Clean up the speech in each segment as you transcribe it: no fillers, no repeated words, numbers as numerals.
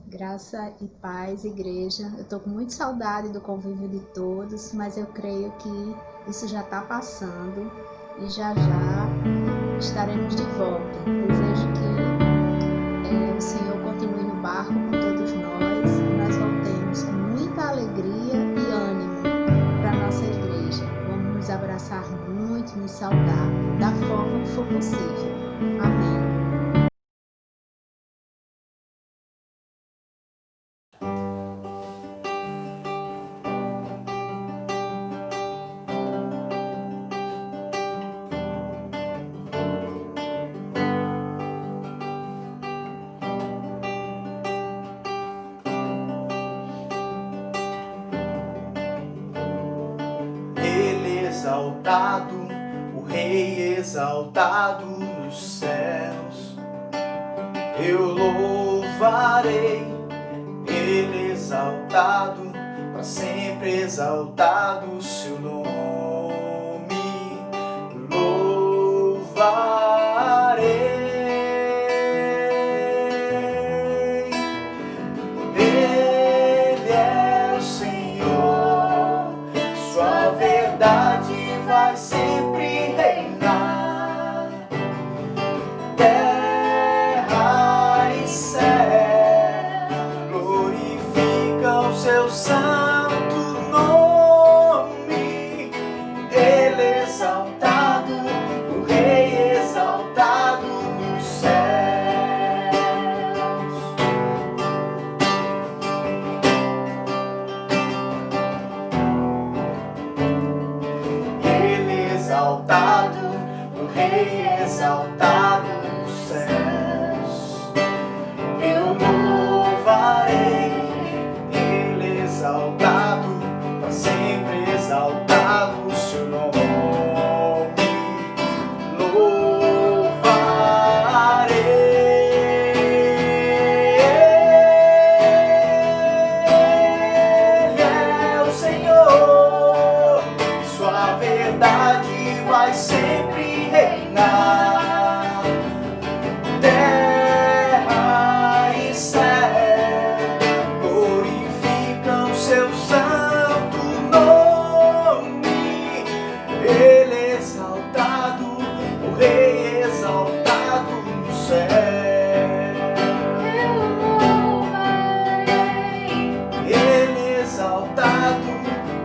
Graça e paz, igreja. Eu estou com muita saudade do convívio de todos, mas eu creio que isso já está passando e já estaremos de volta. Desejo que o Senhor continue no barco com todos nós e nós voltemos com muita alegria e ânimo para a nossa igreja. Vamos nos abraçar muito, nos saudar da forma que for possível. Amém. Exaltado, o Rei exaltado nos céus, eu louvarei. Ele exaltado, para sempre exaltado o seu nome, louvarei. Ele é o Senhor, sua verdade vai sempre reinar. Terra e céu glorificam seu santo nome. Ele exaltado, o Rei exaltado nos céus. Ele exaltado, o Rei exaltado nos céus, eu louvarei. Ele exaltado, para sempre exaltado o seu nome, Ele é o Senhor, sua verdade vai sempre reinar. Terra e céu glorificam seu santo nome. Ele exaltado, o Rei exaltado no céu. Ele exaltado,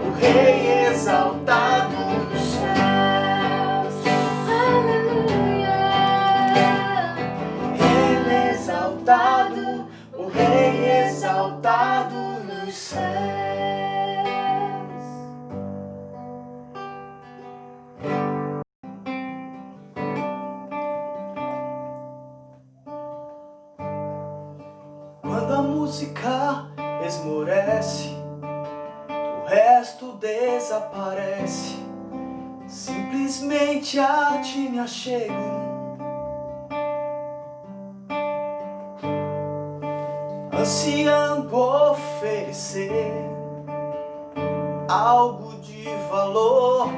o Rei exaltado nos céus. Ele exaltado, o Rei exaltado nos céus. Quando a música esmorece, o resto desaparece. Simplesmente a ti me achego, ansiando oferecer algo de valor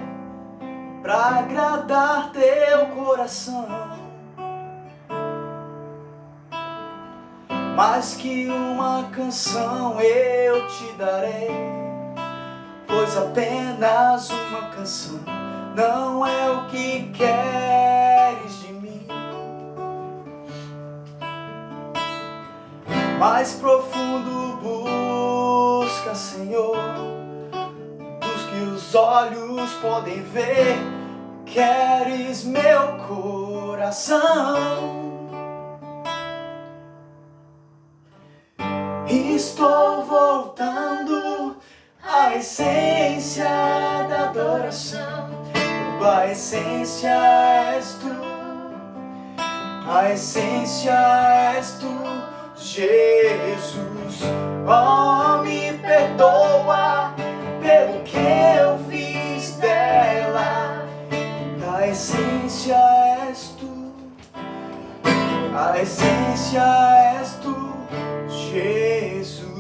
pra agradar teu coração. Mais que uma canção eu te darei, pois apenas uma canção não é o que queres de mim. Mais profundo busca, Senhor, dos que os olhos podem ver. Queres meu coração. Estou voltando à essência da adoração. A essência és tu, a essência és tu, Jesus. Oh, me perdoa pelo que eu fiz dela. A essência és tu, a essência és tu, Jesus.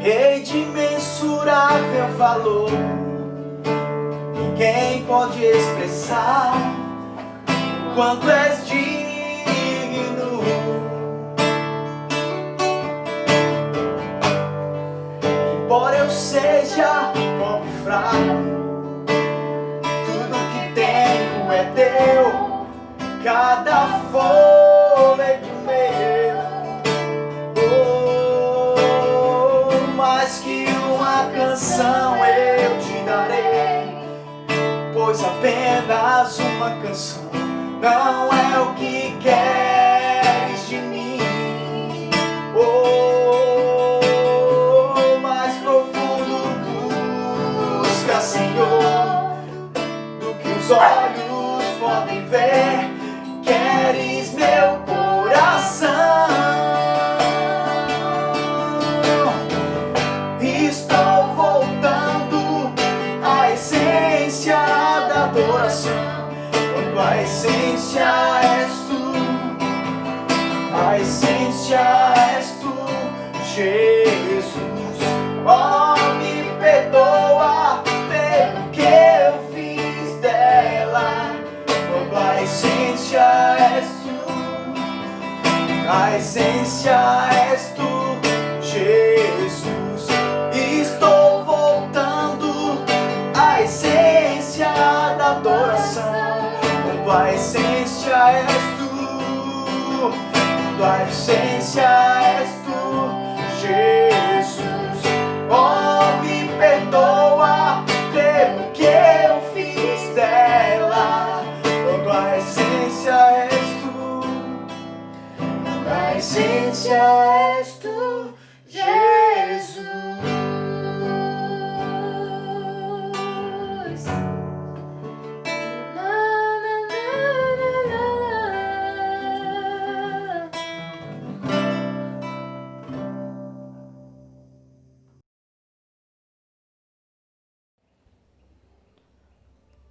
Rei de imensurável valor, ninguém pode expressar quanto és digno. Embora eu seja pobre e fraco, tudo que tenho é teu, cada fôlego meu. Mais que uma canção eu te darei, pois apenas uma canção não é o que queres de mim. Mais profundo busca, Senhor, do que os olhos podem ver. Queres meu coração. Estou voltando à essência da adoração, quando a essência és tu, a essência és tu, Jesus. Oh, me perdoa pelo que eu fiz dela, quando a essência és tu, a essência és tu, Jesus. Estou voltando à essência da adoração, quando a essência és tu, quando a essência és tu, Jesus. Oh, me perdoa pelo que eu fiz dela, quando a essência és tu, quando a essência és tu, Jesus.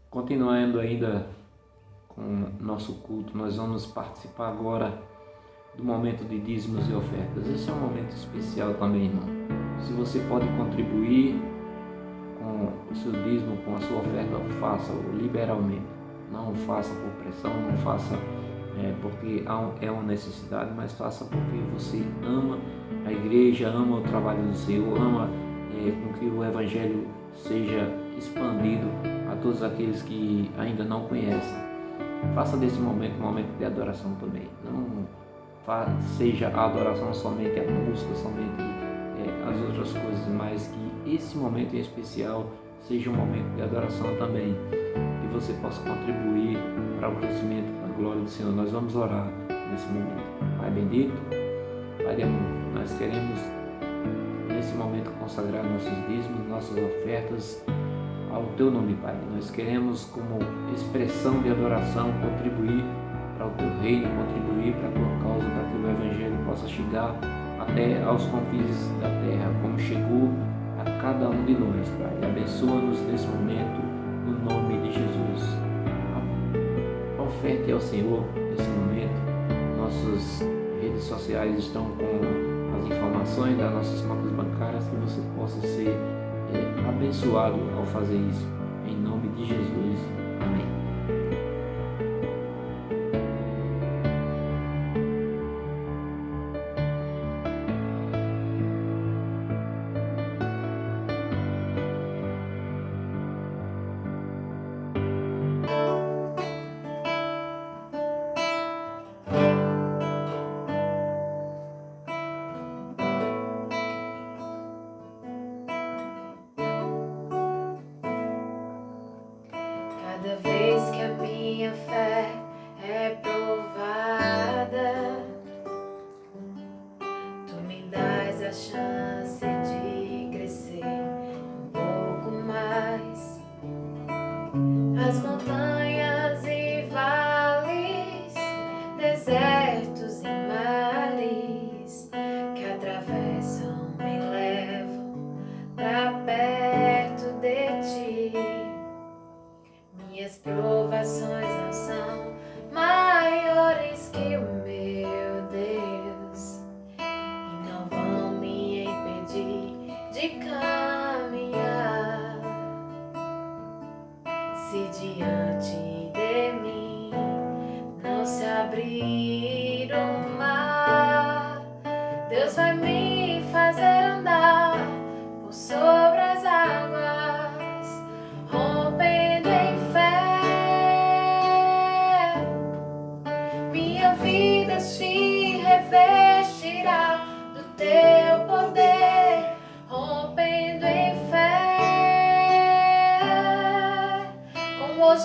Continuando ainda com nosso culto, nós vamos participar agora do momento de dízimos e ofertas. Esse é um momento especial também, irmão. Se você pode contribuir com o seu dízimo, com a sua oferta, faça-o liberalmente. Não faça por pressão, não faça porque é uma necessidade, mas faça porque você ama a igreja, ama o trabalho do Senhor, ama com que o Evangelho seja expandido a todos aqueles que ainda não conhecem. Faça desse momento um momento de adoração também. Não seja a adoração somente a música, somente as outras coisas, mas que esse momento em especial seja um momento de adoração também, que você possa contribuir para o crescimento da glória do Senhor. Nós vamos orar nesse momento. Pai bendito, Pai de amor, nós queremos nesse momento consagrar nossos dízimos, nossas ofertas ao Teu nome, Pai. Nós queremos, como expressão de adoração, contribuir para o Teu reino, contribuir para a Tua causa, para que o Evangelho possa chegar até aos confins da terra, como chegou a cada um de nós, Pai. Abençoa-nos nesse momento, no nome de Jesus. Oferte ao Senhor nesse momento. Nossas redes sociais estão com as informações das nossas contas bancárias, que você possa ser abençoado ao fazer isso. Em nome de Jesus. Amém.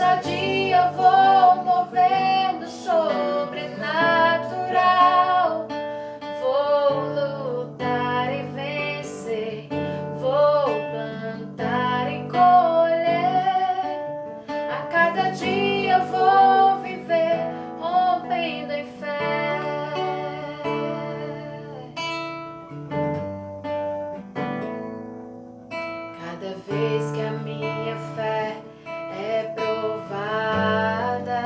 ousadia eu vou mover no sobrenatural. Vou lutar e vencer, vou plantar e colher. A cada dia eu vou viver rompendo em fé. Cada vez que a minha fé é provada,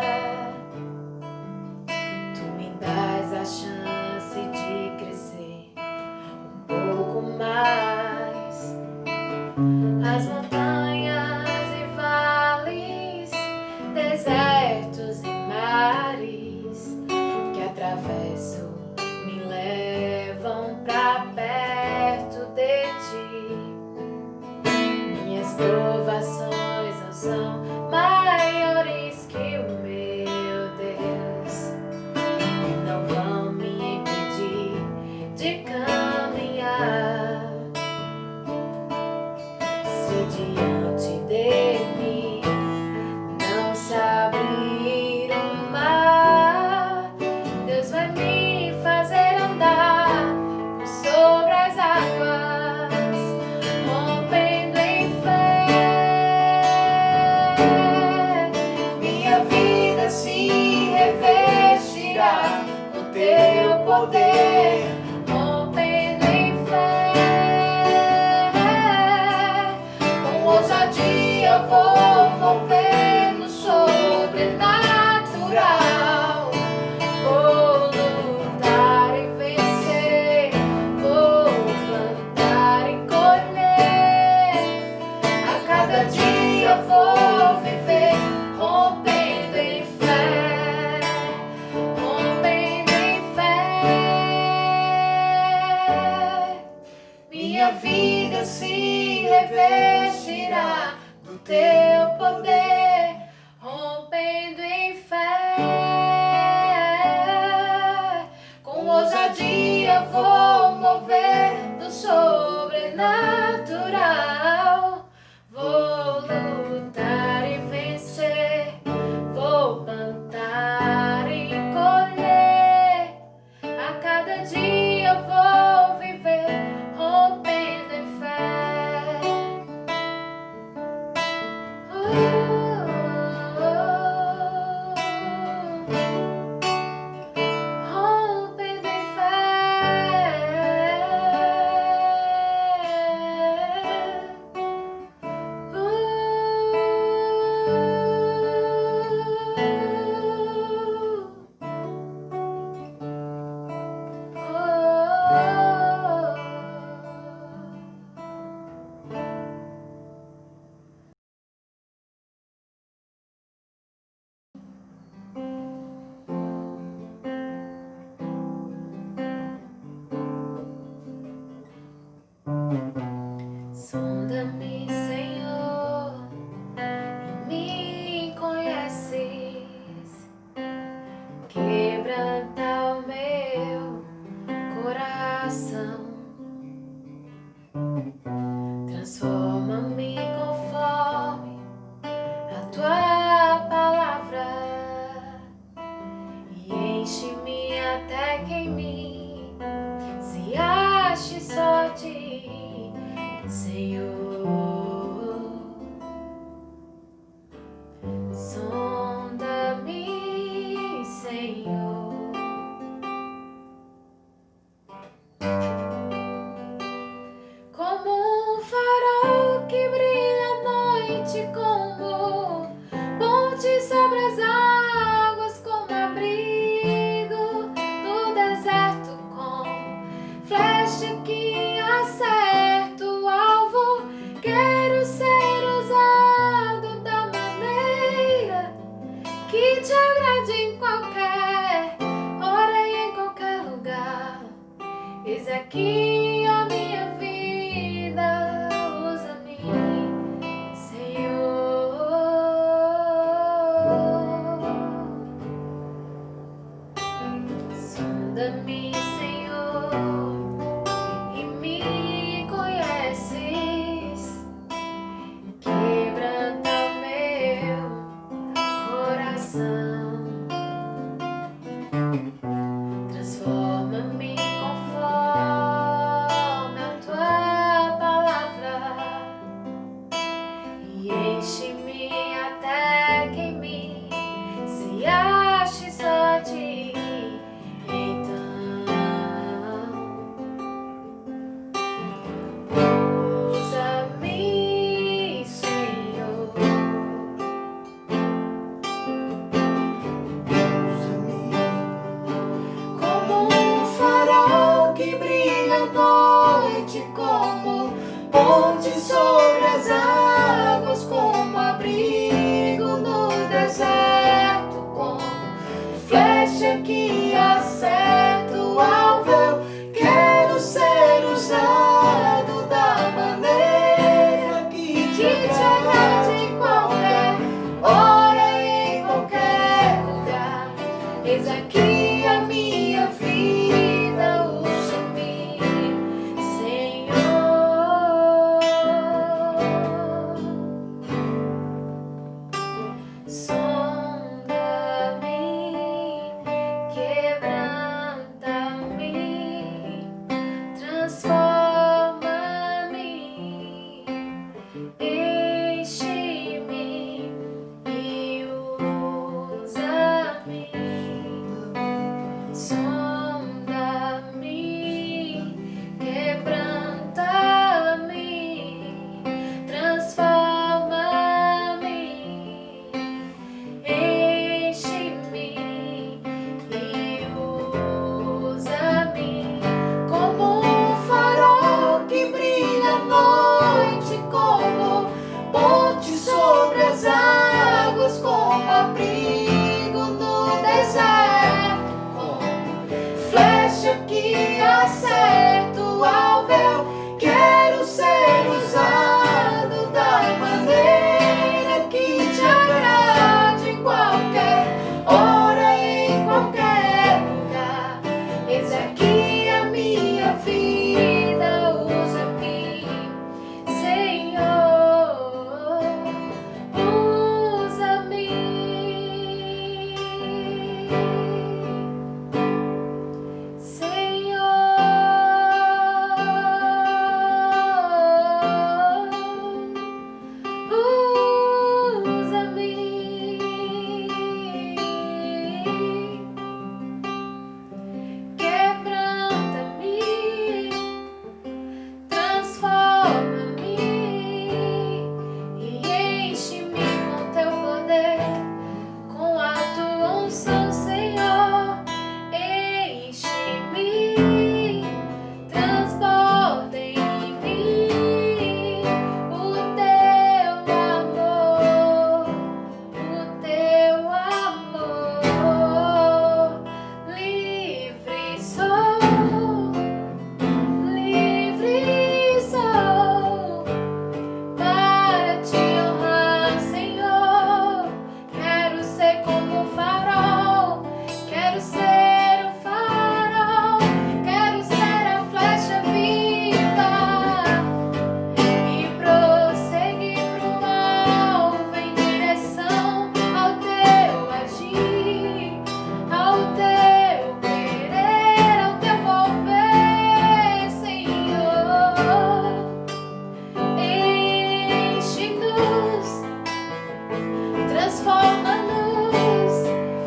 tu me dás a chance de crescer um pouco mais. As montanhas e vales, desertos e mares que atravesso me levam pra perto de ti. Minhas provações não são maiores que o meu Deus e não vão me impedir de caminhar. Se diante de mim não se abrir o mar, Deus vai me fazer andar por sobre as águas, rompendo em fé. Minha vida se revestirá do teu poder, rompendo em fé. Com ousadia eu vou mover no sobrenatural. Vou lutar e vencer, vou plantar e colher. A cada dia eu vou viver rompendo em fé, rompendo em fé. Minha vida se revestirá do teu poder, rompendo em fé. Com ousadia eu vou mover no sobrenatural. Vou lutar e vencer, vou plantar e colher. A cada dia eu vou viver rompendo em fé. Rompendo em sonda-me, Senhor, e me conheces. Quebranta o meu coração, transforma-me conforme a tua palavra e enche-me até que em mim se ache só ti, Senhor. Sonda-me, Senhor, como um farol que brilha à noite, como ponte sobre as águas, como abrigo no deserto, como flecha que acerta o alvo. ponte sobre as águas, como abrigo no deserto, como flecha que acerta o alvo. Eu quero ser usado da maneira que te agrade, em qualquer hora, em qualquer lugar. Eis aqui a minha vida, usa-me, Senhor. Sonda-me, quebranta-me, transforma-me, enche-me e usa-me. Sonda-me, quebranta-me, transforma-me, enche-me e usa-me. Como um farol que brilha à noite, como ponte sobre as águas, como abrigo no deserto, como flecha que acerta o alvo. Eu quero ser usado da maneira que te agrade, em qualquer hora, em qualquer lugar. Eis aqui a minha vida, usa-me, Senhor, usa-me, Senhor, usa-me. Quebranta-me, transforma-me e enche-me com teu poder, com a tua unção, Senhor. Enche-me, transporta em mim o teu amor, o teu amor. Livre sou para te honrar, Senhor. Quero ser como um farol, quero ser um farol, quero ser a flecha viva e prosseguir pro alvo em direção ao teu agir, ao teu querer, ao teu mover, Senhor. Enche-nos, transforma-nos,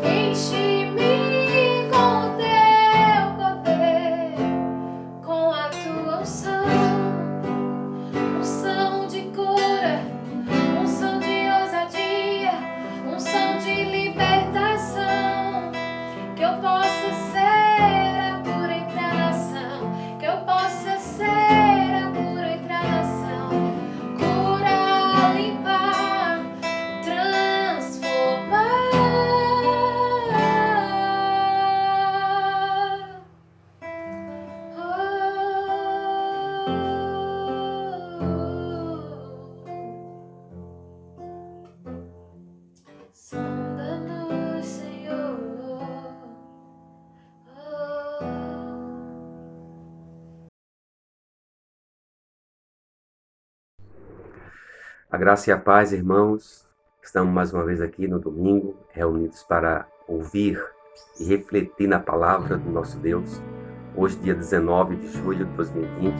enche-me com o teu poder, com a tua unção, unção de cura, unção de ousadia, unção de libertação. Que eu possa ser a cura entre a nação, que eu possa ser a cura entre a nação. Curar, limpar, transformar. Sonda-nos, Senhor. A graça e a paz, irmãos. Estamos mais uma vez aqui no domingo, reunidos para ouvir e refletir na palavra do nosso Deus. Hoje, dia 19 de julho de 2020,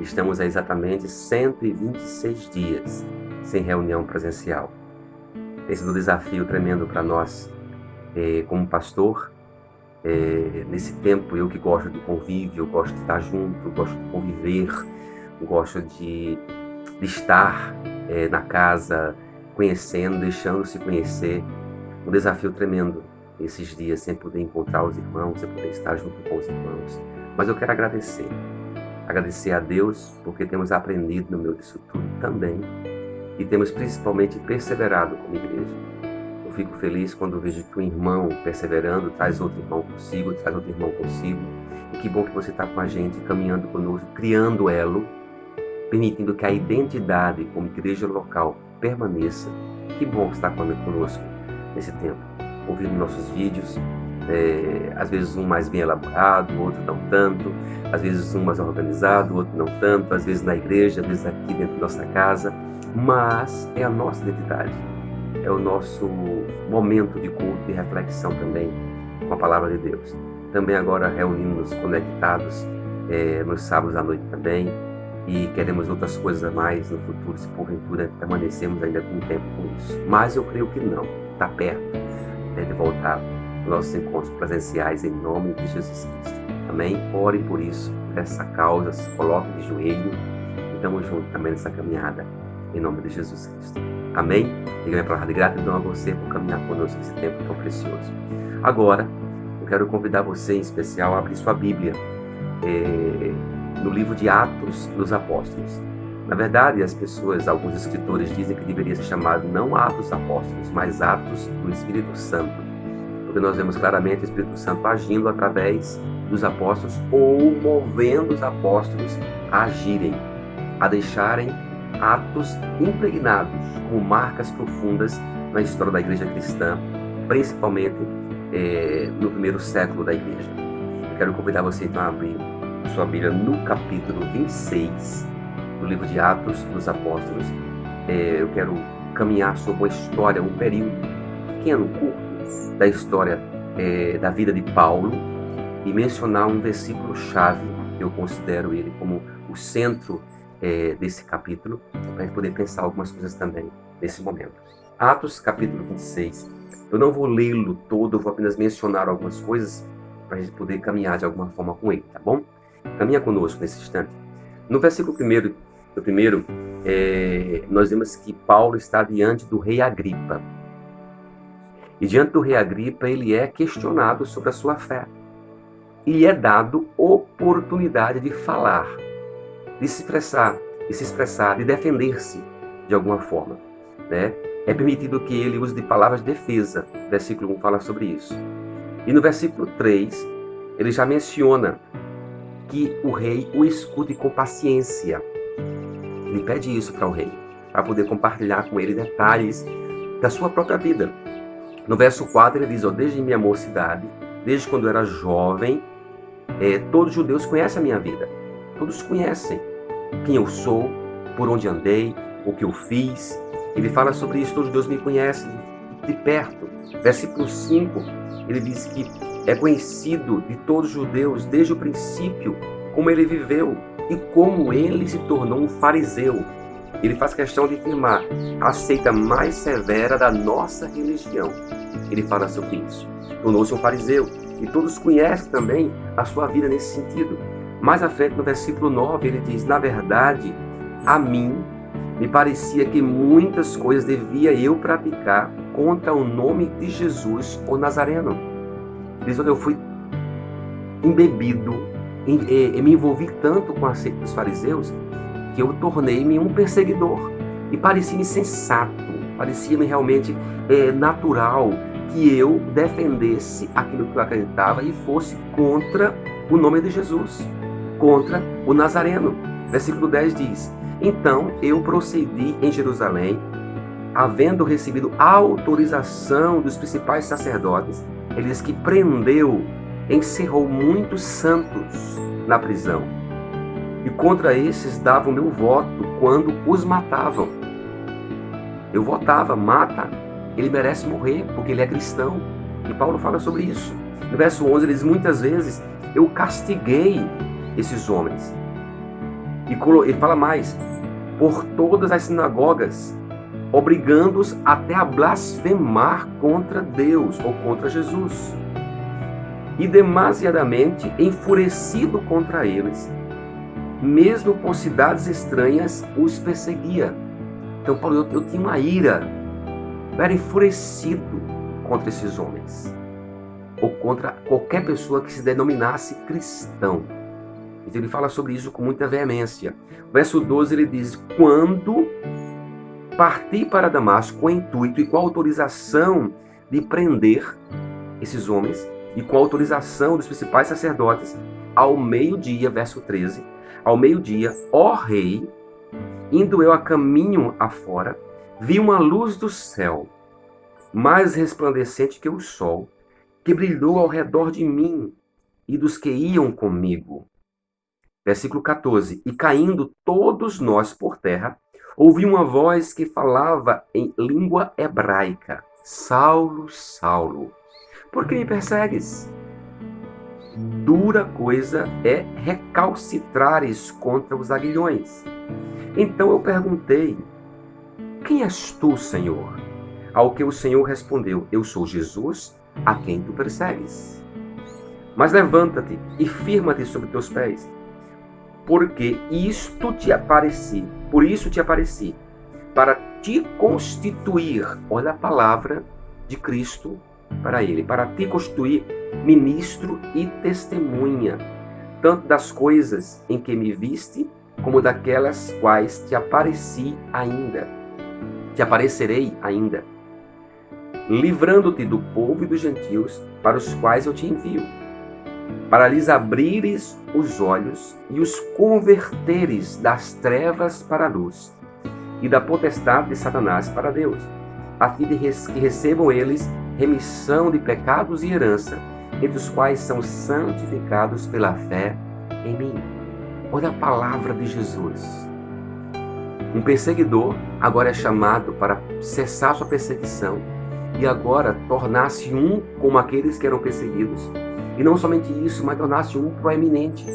estamos há exatamente 126 dias sem reunião presencial. Tem sido um desafio tremendo para nós, como pastor. Nesse tempo, eu que gosto de convívio, gosto de estar junto, gosto de conviver, gosto de estar na casa, conhecendo, deixando-se conhecer. Um desafio tremendo esses dias, sem poder encontrar os irmãos, sem poder estar junto com os irmãos. Mas eu quero agradecer. Agradecer a Deus porque temos aprendido no meio disso tudo também e temos principalmente perseverado como igreja. Eu fico feliz quando vejo que um irmão perseverando traz outro irmão consigo, traz outro irmão consigo. E que bom que você está com a gente, caminhando conosco, criando elo, permitindo que a identidade como igreja local permaneça. Que bom que está conosco nesse tempo, ouvindo nossos vídeos, às vezes um mais bem elaborado, outro não tanto, às vezes um mais organizado, outro não tanto, às vezes na igreja, às vezes aqui dentro da nossa casa, mas é a nossa identidade, é o nosso momento de culto e reflexão também com a palavra de Deus. Também agora reunindo-nos conectados nos sábados à noite também, e queremos outras coisas a mais no futuro, se porventura permanecemos ainda com tempo com isso. Mas eu creio que não, está perto de voltar aos nossos encontros presenciais em nome de Jesus Cristo. Amém? Ore por isso, por essa causa, se coloque de joelho e estamos juntos também nessa caminhada em nome de Jesus Cristo. Amém? Diga minha palavra de gratidão a você por caminhar conosco nesse tempo tão precioso. Agora, eu quero convidar você em especial a abrir sua Bíblia no livro de Atos dos Apóstolos. Na verdade, alguns escritores dizem que deveria ser chamado não Atos dos Apóstolos, mas Atos do Espírito Santo, porque nós vemos claramente o Espírito Santo agindo através dos apóstolos ou movendo os apóstolos a agirem, a deixarem atos impregnados com marcas profundas na história da igreja cristã, principalmente no primeiro século da igreja. Eu quero convidar você então a abrir sua Bíblia no capítulo 26 do livro de Atos dos Apóstolos. Eu quero caminhar sobre uma história, um período pequeno, curto, da história da vida de Paulo e mencionar um versículo-chave, eu considero ele como o centro desse capítulo, para a gente poder pensar algumas coisas também nesse momento. Atos capítulo 26. Eu não vou lê-lo todo, eu vou apenas mencionar algumas coisas para a gente poder caminhar de alguma forma com ele, tá bom? Caminha conosco nesse instante. No versículo primeiro, nós vemos que Paulo está diante do rei Agripa. E diante do rei Agripa, ele é questionado sobre a sua fé. E é dado oportunidade de falar, de se expressar, de defender-se de alguma forma, né? É permitido que ele use de palavras de defesa. O versículo 1 fala sobre isso. E no versículo 3, ele já menciona que o rei o escute com paciência. Ele pede isso para o rei, para poder compartilhar com ele detalhes da sua própria vida. No verso 4 ele diz, desde minha mocidade, desde quando eu era jovem, todos os judeus conhecem a minha vida. Todos conhecem quem eu sou, por onde andei, o que eu fiz. Ele fala sobre isso, todos os judeus me conhecem de perto. Versículo 5, ele diz que é conhecido de todos os judeus desde o princípio como ele viveu e como ele se tornou um fariseu. Ele faz questão de afirmar a seita mais severa da nossa religião. Ele fala sobre isso. Tornou-se um fariseu e todos conhecem também a sua vida nesse sentido. Mais à frente, no versículo 9, ele diz, na verdade, a mim me parecia que muitas coisas devia eu praticar contra o nome de Jesus, o Nazareno. Diz, eu fui embebido, me envolvi tanto com a seita dos fariseus, que eu tornei-me um perseguidor. E parecia-me sensato, parecia-me realmente natural que eu defendesse aquilo que eu acreditava e fosse contra o nome de Jesus, contra o Nazareno. Versículo 10 diz, então eu procedi em Jerusalém, havendo recebido a autorização dos principais sacerdotes. Ele diz que prendeu, encerrou muitos santos na prisão. E contra esses dava o meu voto quando os matavam. Eu votava, mata, ele merece morrer porque ele é cristão. E Paulo fala sobre isso. No verso 11 ele diz, muitas vezes eu castiguei esses homens. E ele fala mais, por todas as sinagogas, obrigando-os até a blasfemar contra Deus ou contra Jesus. E demasiadamente enfurecido contra eles, mesmo por cidades estranhas, os perseguia. Então Paulo, eu tinha uma ira, eu era enfurecido contra esses homens, ou contra qualquer pessoa que se denominasse cristão. Então ele fala sobre isso com muita veemência. Verso 12 ele diz: quando parti para Damasco com o intuito e com a autorização de prender esses homens e com a autorização dos principais sacerdotes, ao meio-dia, verso 13, ao meio-dia, ó rei, indo eu a caminho afora, vi uma luz do céu, mais resplandecente que o sol, que brilhou ao redor de mim e dos que iam comigo. Versículo 14. E caindo todos nós por terra, ouvi uma voz que falava em língua hebraica: Saulo, Saulo, por que me persegues? Dura coisa é recalcitrares contra os aguilhões. Então eu perguntei: quem és tu, Senhor? Ao que o Senhor respondeu: eu sou Jesus, a quem tu persegues. Mas levanta-te e firma-te sobre teus pés, porque por isso te apareci, para te constituir, olha a palavra de Cristo para ele, para te constituir ministro e testemunha, tanto das coisas em que me viste, como daquelas quais te aparecerei ainda, livrando-te do povo e dos gentios, para os quais eu te envio, para lhes abrires os olhos e os converteres das trevas para a luz e da potestade de Satanás para Deus, a fim de que recebam eles remissão de pecados e herança, entre os quais são santificados pela fé em mim. Olha a palavra de Jesus. Um perseguidor agora é chamado para cessar sua perseguição e agora tornar-se um como aqueles que eram perseguidos. E não somente isso, mas tornar-se um proeminente,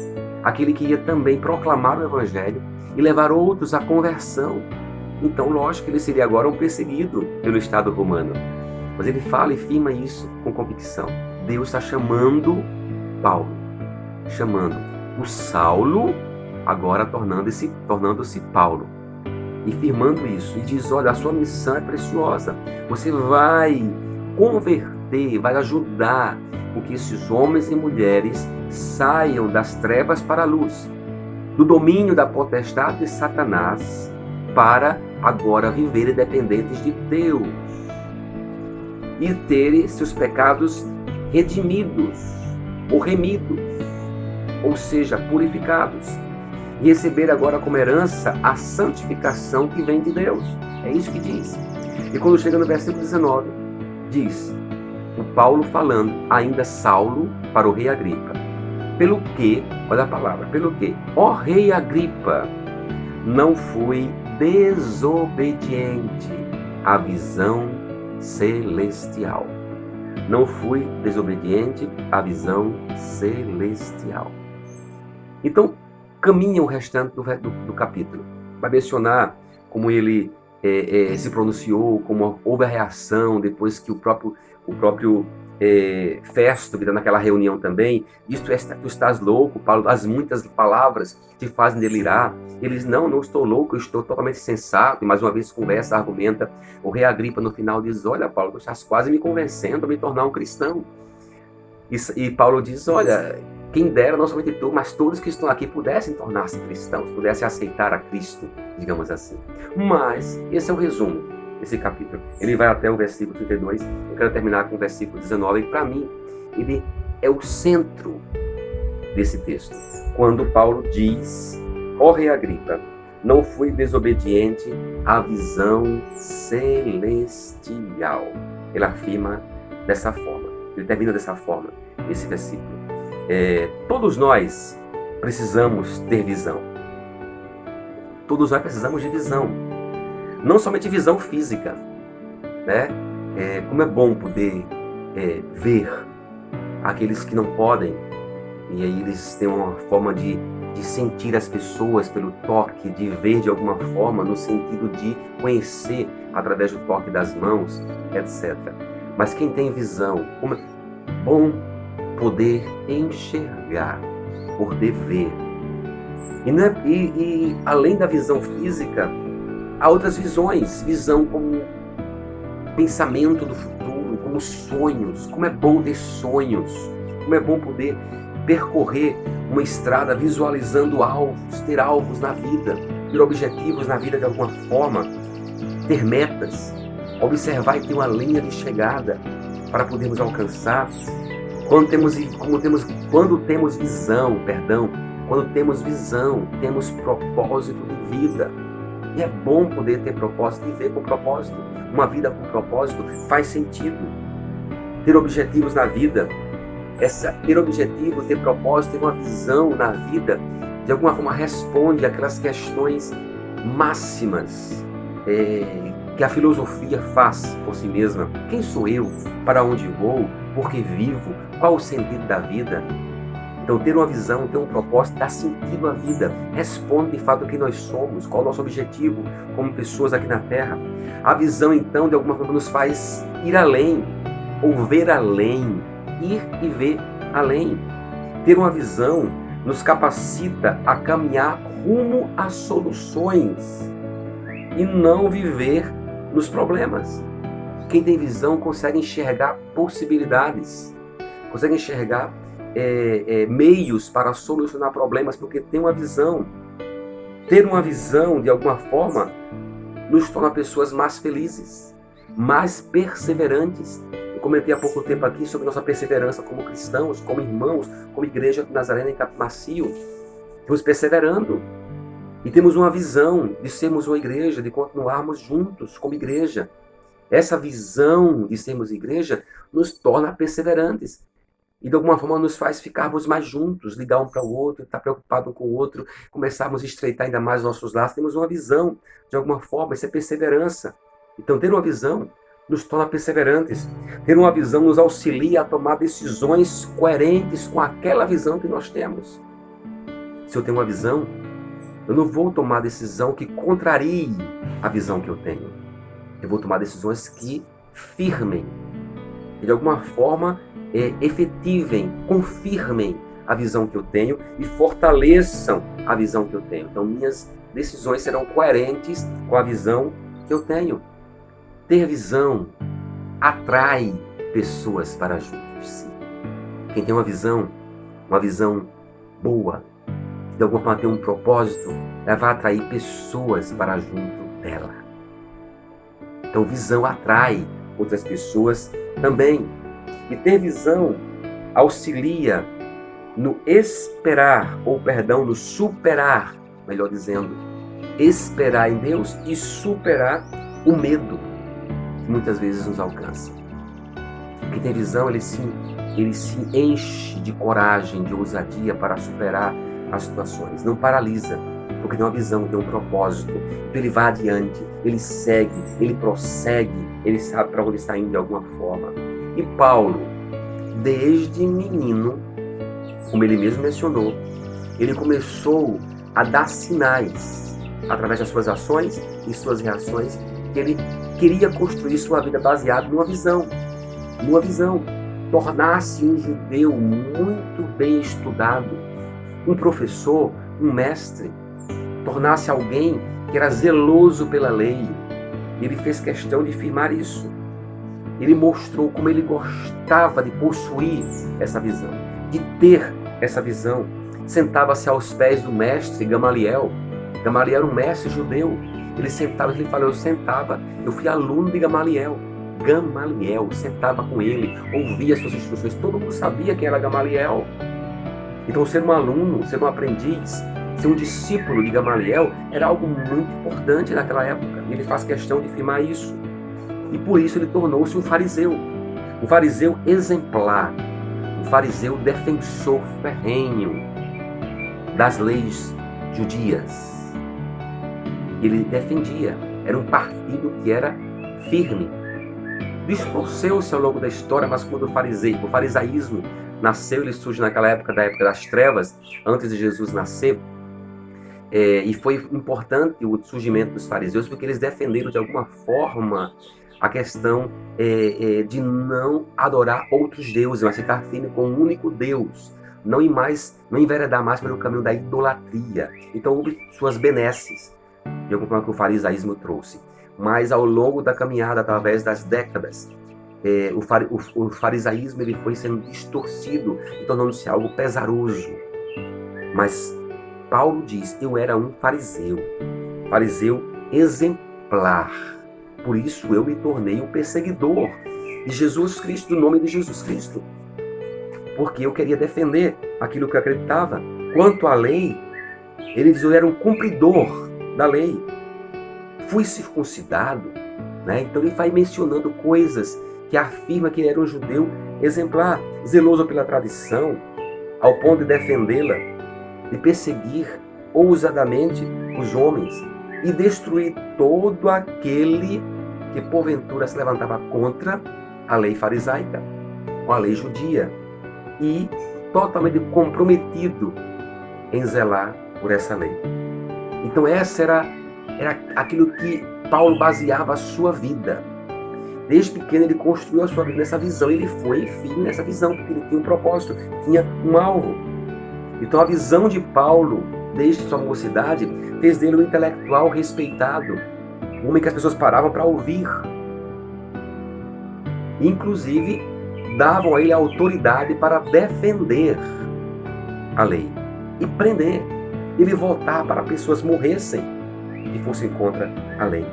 aquele que ia também proclamar o Evangelho e levar outros à conversão. Então, lógico que ele seria agora um perseguido pelo Estado romano. Mas ele fala e firma isso com convicção. Deus está chamando Paulo, chamando o Saulo, agora tornando-se Paulo, e firmando isso. E diz: olha, a sua missão é preciosa. Você vai converter, vai ajudar com que esses homens e mulheres saiam das trevas para a luz, do domínio da potestade de Satanás, para agora viverem dependentes de Deus e terem seus pecados redimidos ou remidos, ou seja, purificados, e receber agora como herança a santificação que vem de Deus. É isso que diz. E quando chega no versículo 19, diz o Paulo falando, ainda Saulo, para o rei Agripa: pelo que, olha a palavra, pelo que, ó rei Agripa, não fui desobediente à visão celestial. Não fui desobediente à visão celestial. Então, caminha o restante do capítulo. Vai mencionar como ele se pronunciou, como houve a reação depois que o próprio Festo, que está naquela reunião também, diz: tu estás louco, Paulo, as muitas palavras te fazem delirar. Eles: não estou louco, eu estou totalmente sensato. E mais uma vez conversa, argumenta. O rei Agripa no final diz: olha, Paulo, tu estás quase me convencendo a me tornar um cristão. E Paulo diz: olha, quem dera, não somente tu, mas todos que estão aqui pudessem tornar-se cristãos, pudessem aceitar a Cristo, digamos assim. Mas esse é o resumo desse capítulo. Ele vai até o versículo 32. Eu quero terminar com o versículo 19. E para mim, ele é o centro desse texto. Quando Paulo diz: ó rei Agripa, não fui desobediente à visão celestial. Ele afirma dessa forma. Ele termina dessa forma, esse versículo. Todos nós precisamos ter visão. Todos nós precisamos de visão. Não somente visão física, né? Como é bom poder ver aqueles que não podem, e aí eles têm uma forma de sentir as pessoas pelo toque, de ver de alguma forma, no sentido de conhecer através do toque das mãos, etc. Mas quem tem visão, como é bom poder enxergar, poder ver. E além da visão física, há outras visões, visão como pensamento do futuro, como sonhos. Como é bom ter sonhos, como é bom poder percorrer uma estrada visualizando alvos, ter alvos na vida, ter objetivos na vida de alguma forma, ter metas, observar e ter uma linha de chegada para podermos alcançar. Quando temos visão, temos propósito de vida. E é bom poder ter propósito, viver com propósito. Uma vida com propósito faz sentido. Ter objetivos na vida, ter objetivo, ter propósito, ter uma visão na vida, de alguma forma responde àquelas questões máximas que a filosofia faz por si mesma. Quem sou eu? Para onde vou? Por que vivo? Qual o sentido da vida? Então, ter uma visão, ter um propósito, dá sentido à vida. Responde, de fato, quem nós somos, qual é o nosso objetivo como pessoas aqui na Terra. A visão, então, de alguma forma nos faz ir além, ou ver além, ir e ver além. Ter uma visão nos capacita a caminhar rumo às soluções e não viver nos problemas. Quem tem visão consegue enxergar possibilidades, consegue enxergar meios para solucionar problemas, porque tem uma visão. Ter uma visão, de alguma forma, nos torna pessoas mais felizes, mais perseverantes. Eu comentei há pouco tempo aqui sobre nossa perseverança como cristãos, como irmãos, como igreja nazarena em Capim Macio. Estamos perseverando e temos uma visão de sermos uma igreja, de continuarmos juntos como igreja. Essa visão de sermos igreja nos torna perseverantes. E de alguma forma nos faz ficarmos mais juntos, ligar um para o outro, estar preocupado com o outro, começarmos a estreitar ainda mais nossos laços. Temos uma visão, de alguma forma, isso é perseverança. Então, ter uma visão nos torna perseverantes. Ter uma visão nos auxilia a tomar decisões coerentes com aquela visão que nós temos. Se eu tenho uma visão, eu não vou tomar decisão que contrarie a visão que eu tenho. Eu vou tomar decisões que firmem, que de alguma forma efetivem, confirmem a visão que eu tenho e fortaleçam a visão que eu tenho. Então, minhas decisões serão coerentes com a visão que eu tenho. Ter visão atrai pessoas para junto de si. Quem tem uma visão boa, que de alguma forma tem um propósito, ela vai atrair pessoas para junto dela. Então, visão atrai outras pessoas também. E ter visão auxilia no no superar, melhor dizendo, esperar em Deus e superar o medo que muitas vezes nos alcança. Quem tem visão, ele se enche de coragem, de ousadia para superar as situações. Não paralisa, porque tem uma visão, tem um propósito. Então ele vai adiante, ele segue, ele prossegue, ele sabe para onde está indo de alguma forma. E Paulo, desde menino, como ele mesmo mencionou, ele começou a dar sinais, através das suas ações e suas reações, que ele queria construir sua vida baseada numa visão. Tornar-se um judeu muito bem estudado, um professor, um mestre, tornar-se alguém que era zeloso pela lei. Ele fez questão de firmar isso. Ele mostrou como ele gostava de possuir essa visão, de ter essa visão. Sentava-se aos pés do mestre Gamaliel. Gamaliel era um mestre judeu. Ele sentava, eu fui aluno de Gamaliel. Gamaliel, sentava com ele, ouvia as suas instruções. Todo mundo sabia quem era Gamaliel. Então, ser um aluno, ser um aprendiz, ser um discípulo de Gamaliel era algo muito importante naquela época. Ele faz questão de firmar isso. E por isso ele tornou-se um fariseu exemplar, um fariseu defensor ferrenho das leis judias. Ele defendia, era um partido que era firme. Distorceu-se ao longo da história, mas quando o farisaísmo nasceu, ele surge naquela época, da época das trevas, antes de Jesus nascer. E foi importante o surgimento dos fariseus, porque eles defenderam de alguma forma a questão de não adorar outros deuses, mas ficar firme com um único Deus, não enveredar mais pelo caminho da idolatria. Então houve suas benesses, de alguma forma que o farisaísmo trouxe. Mas ao longo da caminhada, através das décadas, o farisaísmo ele foi sendo distorcido e tornando-se algo pesaroso. Mas Paulo diz, eu era um fariseu exemplar. Por isso eu me tornei um perseguidor de Jesus Cristo, do nome de Jesus Cristo. Porque eu queria defender aquilo que eu acreditava. Quanto à lei, ele diz, eu era um cumpridor da lei. Fui circuncidado, né? Então ele vai mencionando coisas que afirma que ele era um judeu exemplar, zeloso pela tradição, ao ponto de defendê-la, de perseguir ousadamente os homens e destruir todo aquele que porventura se levantava contra a lei farisaica, ou a lei judia, e totalmente comprometido em zelar por essa lei. Então essa era aquilo que Paulo baseava a sua vida. Desde pequeno ele construiu a sua vida nessa visão, ele foi firme nessa visão, porque ele tinha um propósito, tinha um alvo. Então a visão de Paulo, desde sua mocidade, fez dele um intelectual respeitado, um homem que as pessoas paravam para ouvir. Inclusive, davam a ele a autoridade para defender a lei e prender. Ele voltar para pessoas morressem que fossem contra a lei.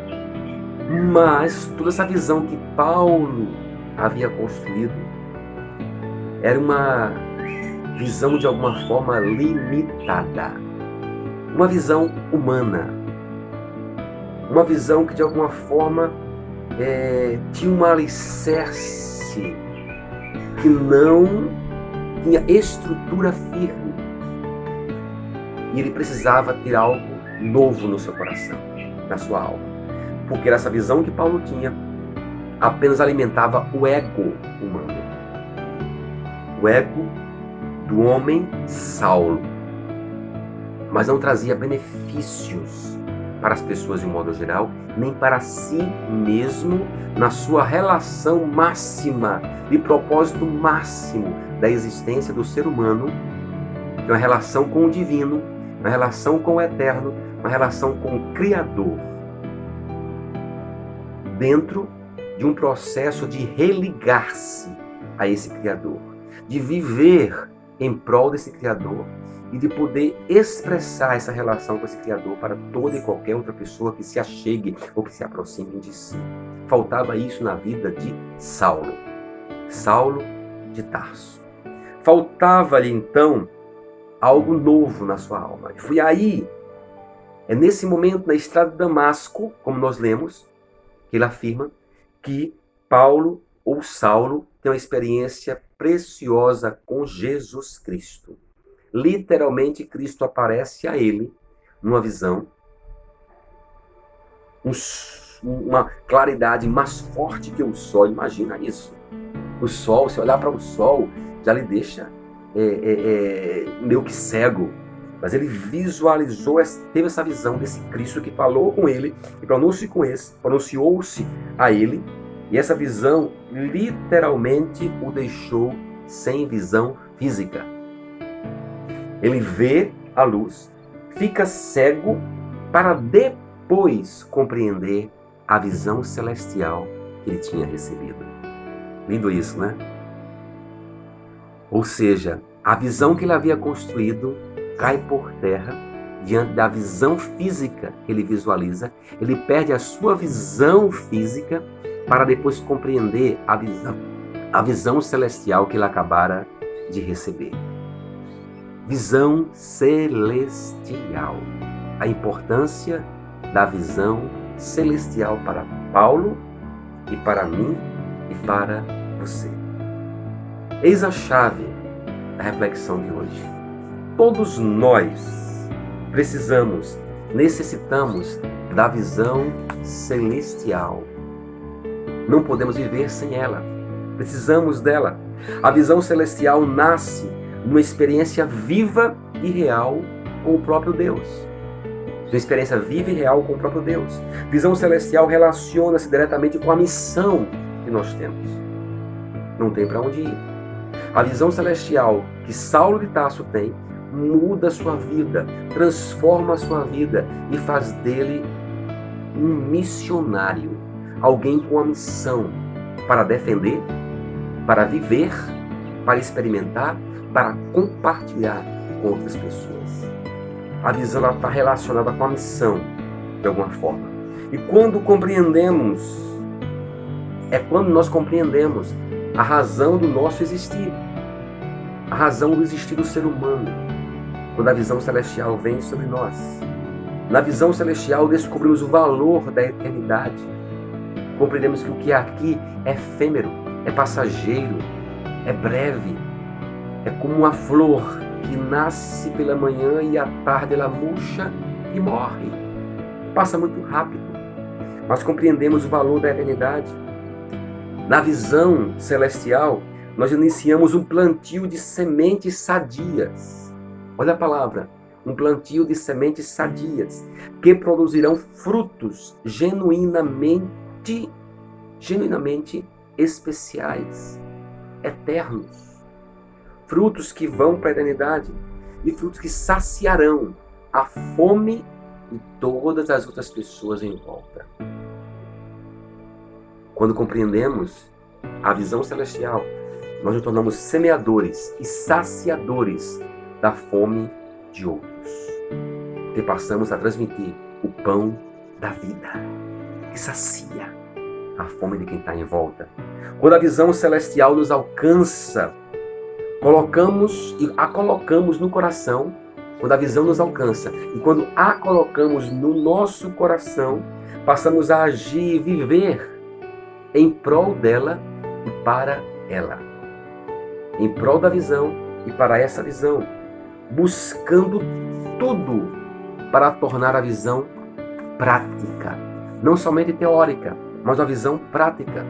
Mas toda essa visão que Paulo havia construído era uma visão de alguma forma limitada. Uma visão humana. Uma visão que de alguma forma tinha um alicerce que não tinha estrutura firme. E ele precisava ter algo novo no seu coração, na sua alma. Porque essa visão que Paulo tinha apenas alimentava o ego humano. O ego do homem Saulo. Mas não trazia benefícios para as pessoas de um modo geral, nem para si mesmo na sua relação máxima, de propósito máximo da existência do ser humano, que é uma relação com o divino, uma relação com o eterno, uma relação com o Criador, dentro de um processo de religar-se a esse Criador, de viver em prol desse Criador e de poder expressar essa relação com esse Criador para toda e qualquer outra pessoa que se achegue ou que se aproxime de si. Faltava isso na vida de Saulo de Tarso. Faltava-lhe então algo novo na sua alma. E foi aí, é nesse momento, na estrada de Damasco, como nós lemos, que ele afirma que Paulo ou Saulo tem uma experiência preciosa com Jesus Cristo. Literalmente, Cristo aparece a ele numa visão, uma claridade mais forte que o sol. Imagina isso. O sol, se olhar para o sol, já lhe deixa meio que cego. Mas ele visualizou, teve essa visão desse Cristo que falou com ele e pronunciou-se a ele. E essa visão literalmente o deixou sem visão física. Ele vê a luz, fica cego para depois compreender a visão celestial que ele tinha recebido. Lindo isso, né? Ou seja, a visão que ele havia construído cai por terra diante da visão física que ele visualiza. Ele perde a sua visão física para depois compreender a visão celestial que ele acabara de receber. Visão celestial. A importância da visão celestial para Paulo e para mim e para você. Eis a chave da reflexão de hoje. Todos nós necessitamos da visão celestial. Não podemos viver sem ela. Precisamos dela. A visão celestial nasce numa experiência viva e real com o próprio Deus. Uma experiência viva e real com o próprio Deus. Visão celestial relaciona-se diretamente com a missão que nós temos. Não tem para onde ir. A visão celestial que Saulo de Tarso tem muda a sua vida, transforma a sua vida e faz dele um missionário, alguém com a missão para defender, para viver, para experimentar, para compartilhar com outras pessoas. A visão está relacionada com a missão, de alguma forma. E quando nós compreendemos a razão do nosso existir, a razão do existir do ser humano, quando a visão celestial vem sobre nós. Na visão celestial descobrimos o valor da eternidade. Compreendemos que o que é aqui é efêmero, é passageiro, é breve. É como uma flor que nasce pela manhã e à tarde ela murcha e morre. Passa muito rápido. Mas compreendemos o valor da eternidade. Na visão celestial, nós iniciamos um plantio de sementes sadias. Olha a palavra, um plantio de sementes sadias, que produzirão frutos genuinamente especiais, eternos. Frutos que vão para a eternidade e frutos que saciarão a fome de todas as outras pessoas em volta. Quando compreendemos a visão celestial, nós nos tornamos semeadores e saciadores da fome de outros. E passamos a transmitir o pão da vida, que sacia a fome de quem está em volta. Quando a visão celestial nos alcança, a colocamos no coração, quando a visão nos alcança, e quando a colocamos no nosso coração, passamos a agir e viver em prol dela e para ela. Em prol da visão e para essa visão, buscando tudo para tornar a visão prática, não somente teórica, mas uma visão prática,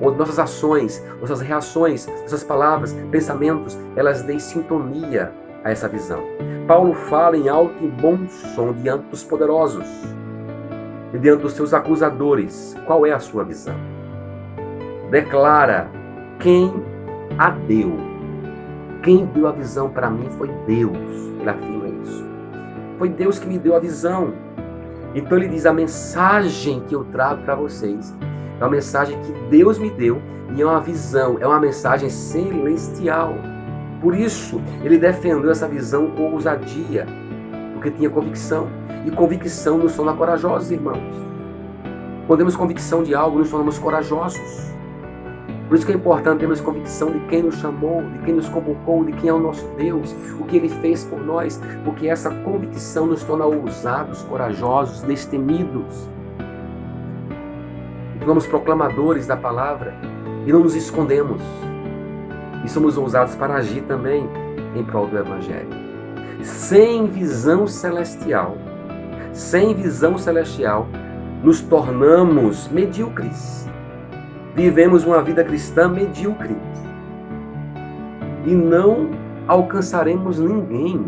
onde nossas ações, nossas reações, nossas palavras, pensamentos, elas deem sintonia a essa visão. Paulo fala em alto e bom som diante dos poderosos e diante dos seus acusadores. Qual é a sua visão? Declara: quem a deu? Quem deu a visão para mim foi Deus. Ele afirma isso. Foi Deus que me deu a visão. Então ele diz: a mensagem que eu trago para vocês é uma mensagem que Deus me deu e é uma visão, é uma mensagem celestial. Por isso, ele defendeu essa visão com ousadia, porque tinha convicção. E convicção nos torna corajosos, irmãos. Quando temos convicção de algo, nos tornamos corajosos. Por isso que é importante termos convicção de quem nos chamou, de quem nos convocou, de quem é o nosso Deus, o que Ele fez por nós, porque essa convicção nos torna ousados, corajosos, destemidos. E tornamos proclamadores da palavra e não nos escondemos. E somos ousados para agir também em prol do Evangelho. Sem visão celestial, nos tornamos medíocres. Vivemos uma vida cristã medíocre e não alcançaremos ninguém.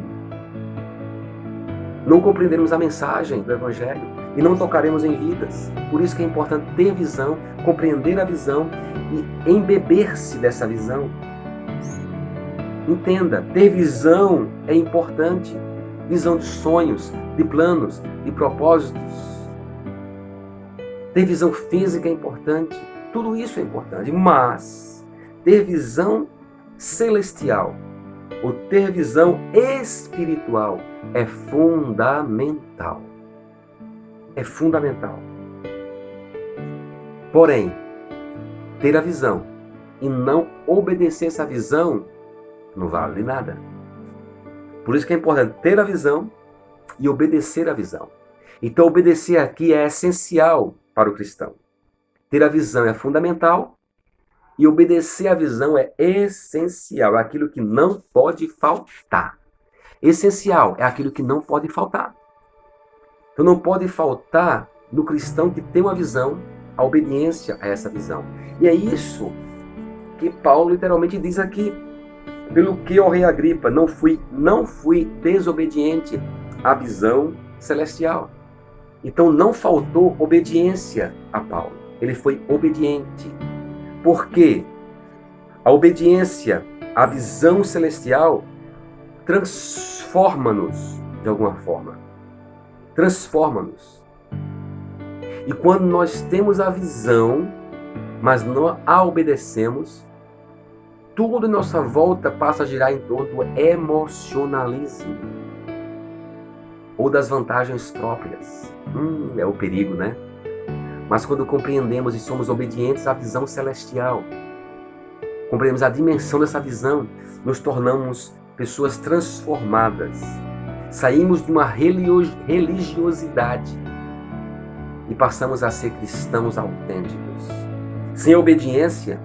Não compreenderemos a mensagem do Evangelho e não tocaremos em vidas. Por isso que é importante ter visão, compreender a visão e embeber-se dessa visão. Entenda, ter visão é importante. Visão de sonhos, de planos, de propósitos. Ter visão física é importante. Tudo isso é importante, mas ter visão celestial ou ter visão espiritual é fundamental. É fundamental. Porém, ter a visão e não obedecer essa visão não vale de nada. Por isso que é importante ter a visão e obedecer a visão. Então, obedecer aqui é essencial para o cristão. Ter a visão é fundamental e obedecer a visão é essencial, é aquilo que não pode faltar. Essencial é aquilo que não pode faltar. Então não pode faltar no cristão que tem uma visão, a obediência a essa visão. E é isso que Paulo literalmente diz aqui. Pelo que, ó rei Agripa, não fui desobediente à visão celestial. Então não faltou obediência a Paulo. Ele foi obediente. Por quê? A obediência à visão celestial transforma-nos de alguma forma. Transforma-nos. E quando nós temos a visão, mas não a obedecemos, tudo em nossa volta passa a girar em torno do emocionalismo ou das vantagens próprias. É o perigo, né? Mas quando compreendemos e somos obedientes à visão celestial, compreendemos a dimensão dessa visão, nos tornamos pessoas transformadas. Saímos de uma religiosidade e passamos a ser cristãos autênticos. Sem obediência,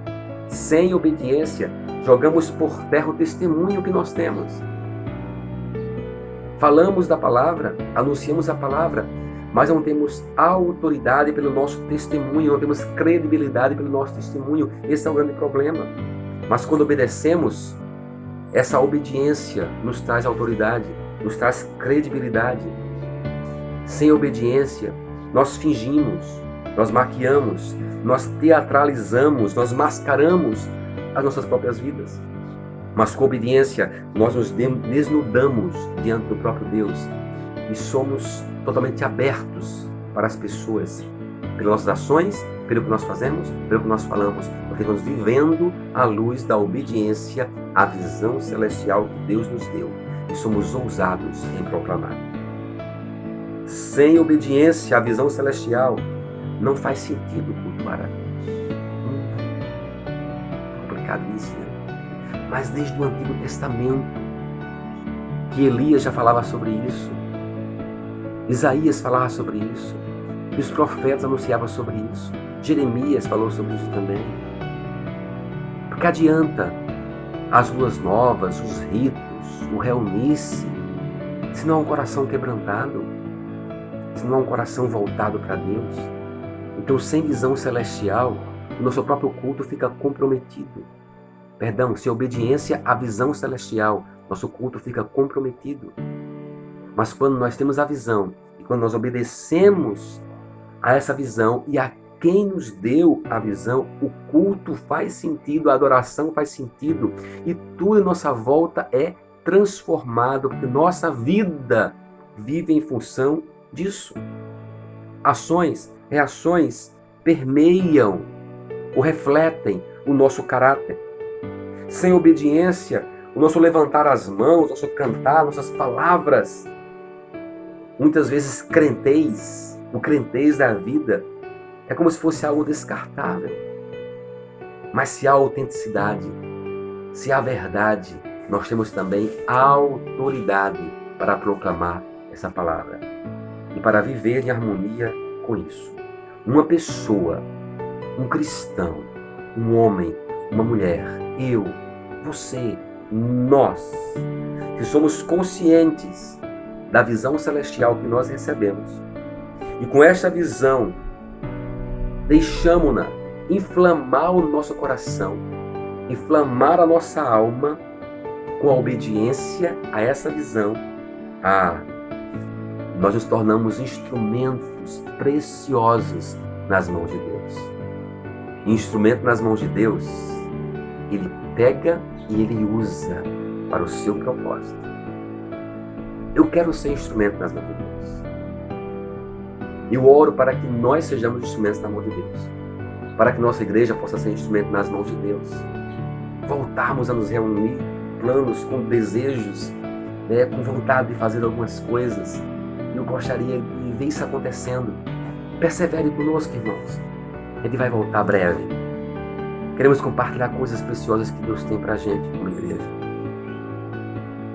jogamos por terra o testemunho que nós temos. Falamos da palavra, anunciamos a palavra, mas não temos autoridade pelo nosso testemunho, não temos credibilidade pelo nosso testemunho. Esse é um grande problema. Mas quando obedecemos, essa obediência nos traz autoridade, nos traz credibilidade. Sem obediência, nós fingimos, nós maquiamos, nós teatralizamos, nós mascaramos as nossas próprias vidas. Mas com obediência, nós nos desnudamos diante do próprio Deus e somos totalmente abertos para as pessoas, pelas nossas ações, pelo que nós fazemos, pelo que nós falamos, porque estamos vivendo à luz da obediência à visão celestial que Deus nos deu e somos ousados em proclamar. Sem obediência à visão celestial, não faz sentido cultuar a Deus. Complicado isso, né? Mas desde o Antigo Testamento, que Elias já falava sobre isso, Isaías falava sobre isso, e os profetas anunciavam sobre isso, Jeremias falou sobre isso também. Porque adianta as luas novas, os ritos, o reunir-se, se não há um coração quebrantado, se não há um coração voltado para Deus. Então, sem visão celestial, o nosso próprio culto fica comprometido. Sem obediência à visão celestial, nosso culto fica comprometido. Mas quando nós temos a visão, e quando nós obedecemos a essa visão e a quem nos deu a visão, o culto faz sentido, a adoração faz sentido, e tudo em nossa volta é transformado, porque nossa vida vive em função disso. Ações, reações permeiam ou refletem o nosso caráter. Sem obediência, o nosso levantar as mãos, o nosso cantar, nossas palavras, muitas vezes o crentez da vida, é como se fosse algo descartável. Mas se há autenticidade, se há verdade, nós temos também a autoridade para proclamar essa palavra e para viver em harmonia com isso. Uma pessoa, um cristão, um homem, uma mulher, eu, você, nós, que somos conscientes da visão celestial que nós recebemos, e com esta visão deixamo-na inflamar o nosso coração, inflamar a nossa alma com a obediência a essa visão, nós nos tornamos instrumentos preciosos nas mãos de Deus. Instrumento nas mãos de Deus, Ele pega e Ele usa para o seu propósito. Eu quero ser instrumento nas mãos de Deus. Eu oro para que nós sejamos instrumentos na mão de Deus, para que nossa igreja possa ser instrumento nas mãos de Deus. Voltarmos a nos reunir, planos, com desejos, com vontade de fazer algumas coisas. Eu gostaria de ver isso acontecendo. Persevere conosco, irmãos. Ele vai voltar breve. Queremos compartilhar coisas preciosas que Deus tem para a gente como igreja.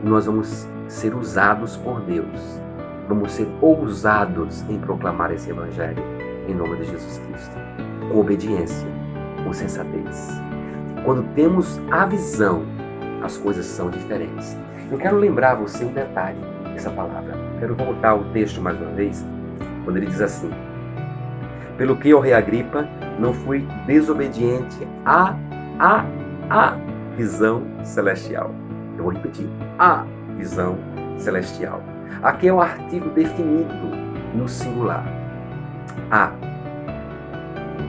E nós vamos ser usados por Deus. Vamos ser ousados em proclamar esse Evangelho em nome de Jesus Cristo. Com obediência, com sensatez. Quando temos a visão, as coisas são diferentes. Eu quero lembrar você um detalhe dessa palavra. Quero voltar ao texto mais uma vez, quando ele diz assim: pelo que, ó rei Agripa, não fui desobediente à visão celestial. Eu vou repetir: a visão celestial. Aqui é o artigo definido no singular.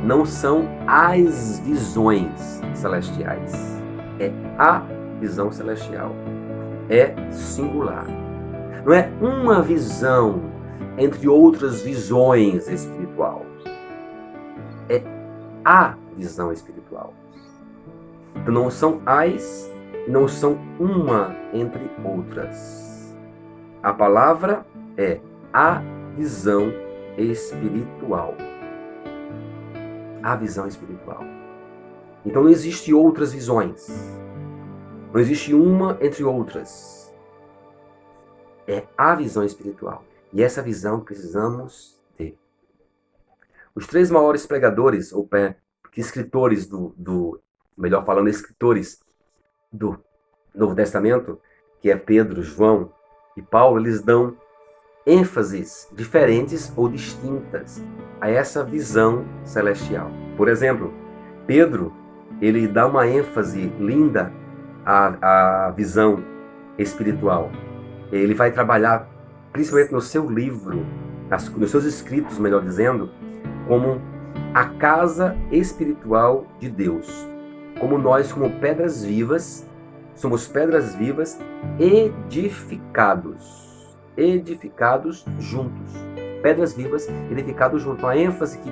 Não são as visões celestiais. É a visão celestial. É singular. Não é uma visão entre outras visões espiritual. É a visão espiritual. Então não são as, não são uma entre outras. A palavra é a visão espiritual. A visão espiritual. Então não existe outras visões. Não existe uma entre outras. É a visão espiritual. E essa visão precisamos ter. Os 3 maiores pregadores, ou escritores melhor falando, escritores do Novo Testamento, que é Pedro, João e Paulo, eles dão ênfases diferentes ou distintas a essa visão celestial. Por exemplo, Pedro, ele dá uma ênfase linda à visão espiritual. Ele vai trabalhar, principalmente no seu livro, nos seus escritos, melhor dizendo, como a casa espiritual de Deus. Como nós, como pedras vivas, somos pedras vivas edificados juntos. Pedras vivas edificados juntos. A ênfase que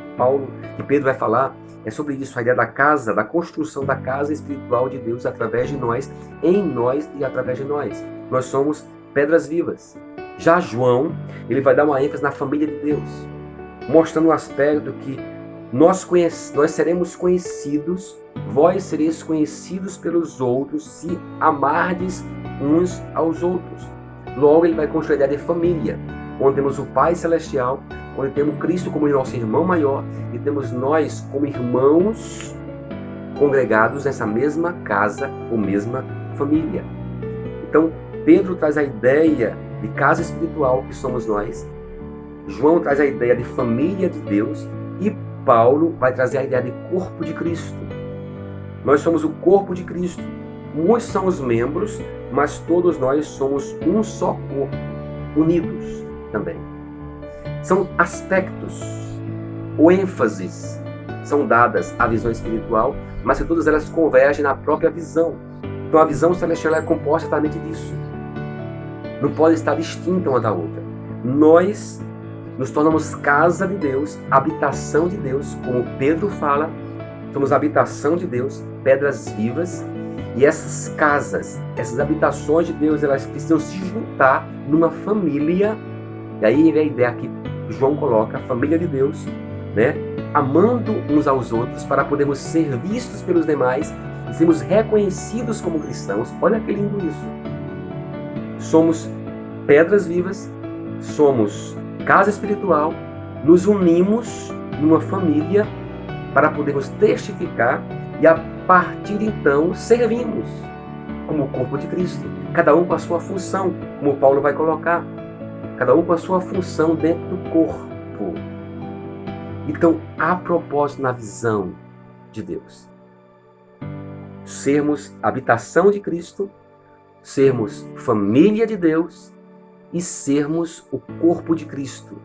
Pedro vai falar é sobre isso, a ideia da casa, da construção da casa espiritual de Deus através de nós, em nós e através de nós. Nós somos pedras vivas. Já João, ele vai dar uma ênfase na família de Deus, mostrando o aspecto que nós seremos conhecidos, vós sereis conhecidos pelos outros se amardes uns aos outros. Logo, ele vai construir a ideia de família, onde temos o Pai Celestial, onde temos Cristo como nosso irmão maior e temos nós como irmãos congregados nessa mesma casa ou mesma família. Então, Pedro traz a ideia de casa espiritual que somos nós, João traz a ideia de família de Deus e Paulo vai trazer a ideia de corpo de Cristo. Nós somos o corpo de Cristo. Muitos são os membros, mas todos nós somos um só corpo, unidos também. São aspectos ou ênfases são dadas à visão espiritual, mas que todas elas convergem na própria visão. Então a visão celestial é composta exatamente disso. Não pode estar distinta uma da outra. Nós nos tornamos casa de Deus, habitação de Deus, como Pedro fala, somos habitação de Deus, pedras vivas, e essas casas, essas habitações de Deus, elas precisam se juntar numa família, e aí vem a ideia que João coloca, a família de Deus, né? Amando uns aos outros para podermos ser vistos pelos demais e sermos reconhecidos como cristãos. Olha que lindo isso. Somos pedras vivas, somos casa espiritual, nos unimos numa família para podermos testificar e a partir de então servimos como o corpo de Cristo, cada um com a sua função, como Paulo vai colocar, cada um com a sua função dentro do corpo. Então, há propósito na visão de Deus. Sermos habitação de Cristo, sermos família de Deus e sermos o corpo de Cristo.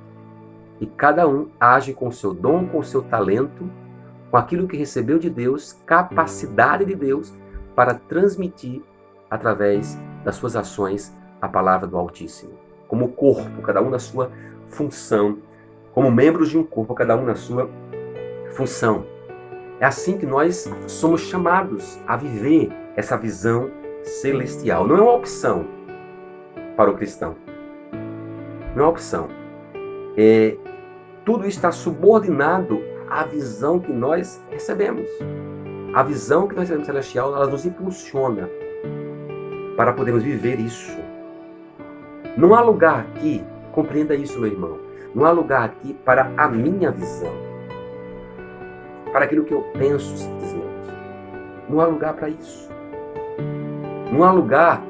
E cada um age com o seu dom, com o seu talento, com aquilo que recebeu de Deus, capacidade de Deus, para transmitir, através das suas ações, a palavra do Altíssimo. Como corpo, cada um na sua função. Como membros de um corpo, cada um na sua função. É assim que nós somos chamados a viver essa visão celestial. Não é uma opção para o cristão. Não é uma opção. Tudo está subordinado à visão que nós recebemos. A visão que nós recebemos celestial, ela nos impulsiona para podermos viver isso. Não há lugar aqui, compreenda isso, meu irmão, não há lugar aqui para a minha visão, para aquilo que eu penso simplesmente. Não há lugar para isso. Não há lugar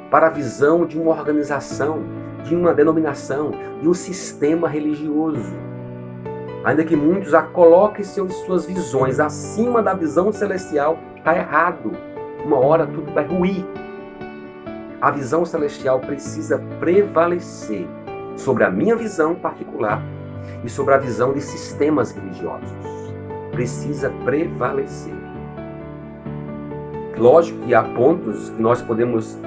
para a visão de uma organização, de uma denominação, de um sistema religioso. Ainda que muitos coloquem suas visões acima da visão celestial, está errado. Uma hora tudo vai ruir. A visão celestial precisa prevalecer sobre a minha visão particular e sobre a visão de sistemas religiosos. Precisa prevalecer. Lógico que há pontos que nós podemos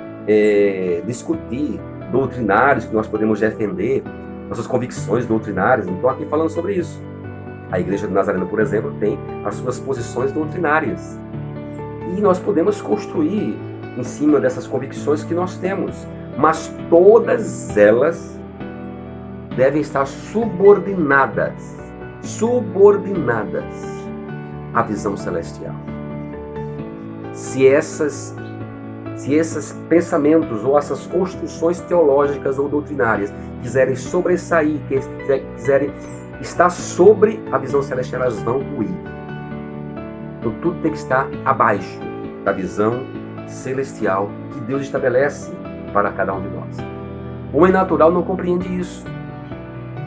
discutir, doutrinários que nós podemos defender, nossas convicções doutrinárias, não estou aqui falando sobre isso. A Igreja de Nazareno, por exemplo, tem as suas posições doutrinárias. E nós podemos construir em cima dessas convicções que nós temos. Mas todas elas devem estar subordinadas à visão celestial. Se esses pensamentos ou essas construções teológicas ou doutrinárias quiserem sobressair, quiserem estar sobre a visão celestial, elas vão ruir. Então tudo tem que estar abaixo da visão celestial que Deus estabelece para cada um de nós. O homem natural não compreende isso.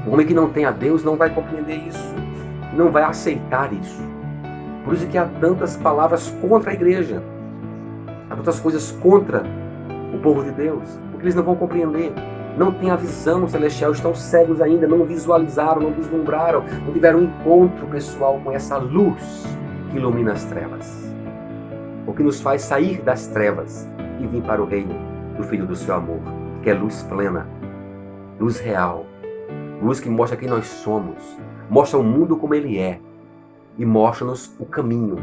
O homem que não tem a Deus não vai compreender isso, não vai aceitar isso. Por isso que há tantas palavras contra a igreja, há tantas coisas contra o povo de Deus, porque eles não vão compreender, não têm a visão celestial, estão cegos ainda, não visualizaram, não vislumbraram, não tiveram um encontro pessoal com essa luz que ilumina as trevas, o que nos faz sair das trevas e vir para o reino do Filho do seu amor, que é luz plena, luz real, luz que mostra quem nós somos, mostra o mundo como ele é e mostra-nos o caminho